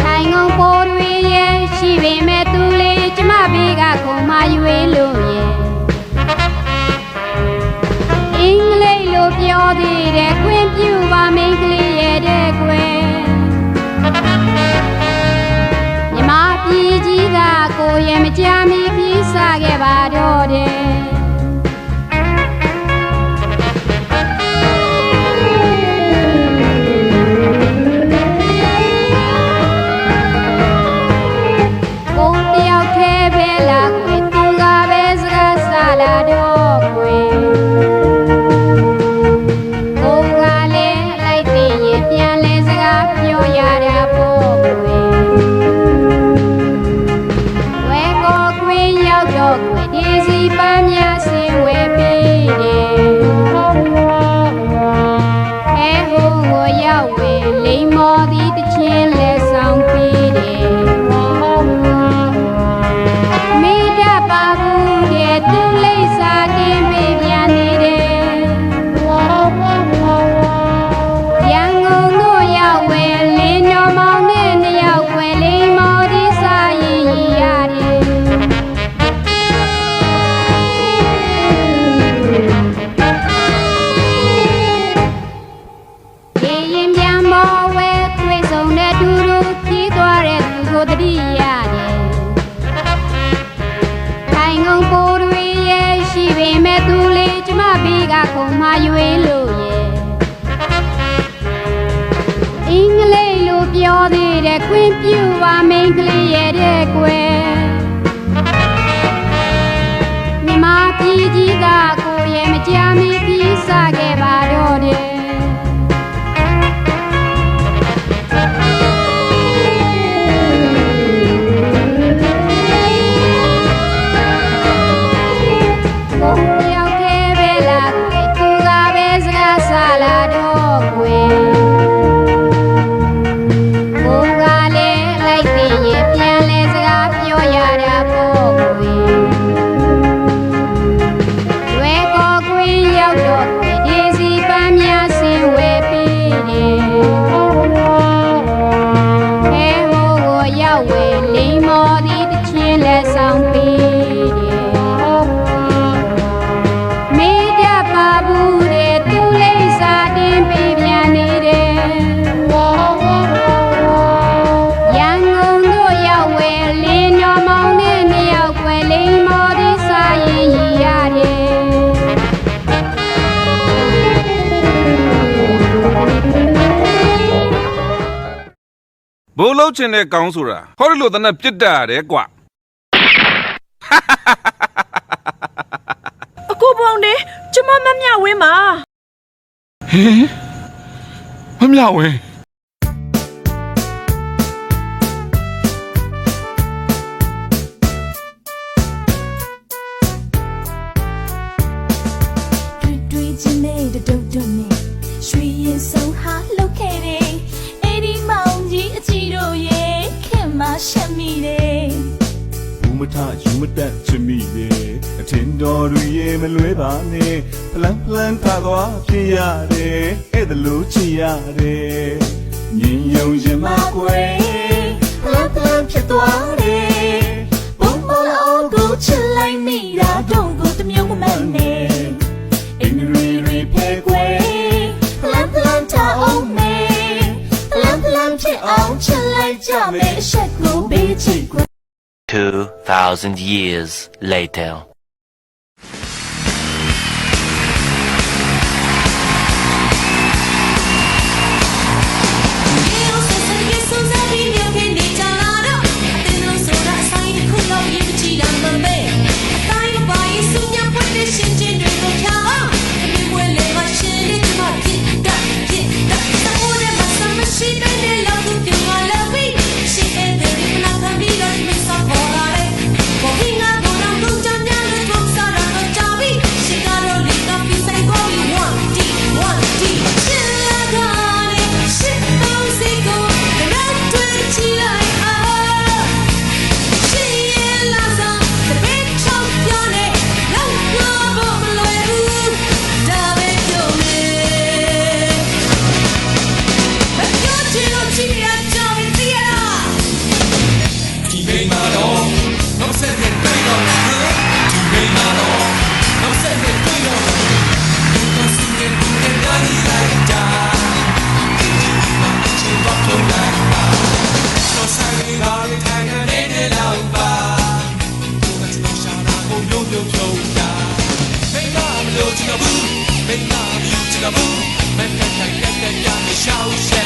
ထိုင်ငုံပေါ်တွေရဲ့ရှိပေမဲ့သူလေးကျမဘေးကခုံမရွေးလို့ရဲ့အင်္ဂလိပ်လိုပြောသေးတယ်ခွင့်ပြုပါမိန်းကလေးရဲ့တဲ့ကွယ်မြမပြည်ကြီးကကိုရဲ့မကြမီပြီးစားခဲ့ပါတော့တယ်ခုံမရွေးလို့ရဲ့အင်္ဂလိပ်လိုပြောသေးတယ်ခွင့်ပြုပါမိန်းကလေးရဲ့တဲ့ကွယ်မြမပြည်ကြီးကကိုရဲ့မကြမီပြီးစားခဲ့ပါတော့တယ်ဘိုးလုံးချင်တဲ့ကောင်းဆိုတာဟောဒီလိုတနက်ပြစ်တာရတယ်ကွာအခုပေါင်းတယ်ကျမမမြဝင်းပါဟင်မမြဝင်းတွေ့ချင်းနေတဲ့တုတ်တုတ်နဲ့ရွှေရင်ဆုံးဟာလောက်ခဲ့တယ်အဲ့ဒီမောင်ကြီးအချီတို့ရဲ့ခင်မရှက်မိတယ်ဘူးမထယူမတက်ချင်မိတယ်အထင်တော်တွေရဲ့မလွဲပါနဲ့ဖလန်ဖလန်ထသွားဖြစ်ရတယ်အဲ့ဒါလို့ချင်ရတယ်ညင်ယုံရင်မကွယ်ဖလန်ဖလန်ဖြစ်သွားတယ်ဘုံမလောက်ကိုချစ်လိုက်မိတာတော့ကိုတမျိုးမမှန်နဲ့အင်္ဂရိရီဖဲကွယ်ဖလန်ဖလန်ထအောင်မေဖလန်ဖလန်ဖြစ်အောင်ချစ်လိုက်ကြမယ်အချက်ကိုပေးချစ်ကွယ်2,000 years later. 没那么有这个不，没看看看看看你笑些。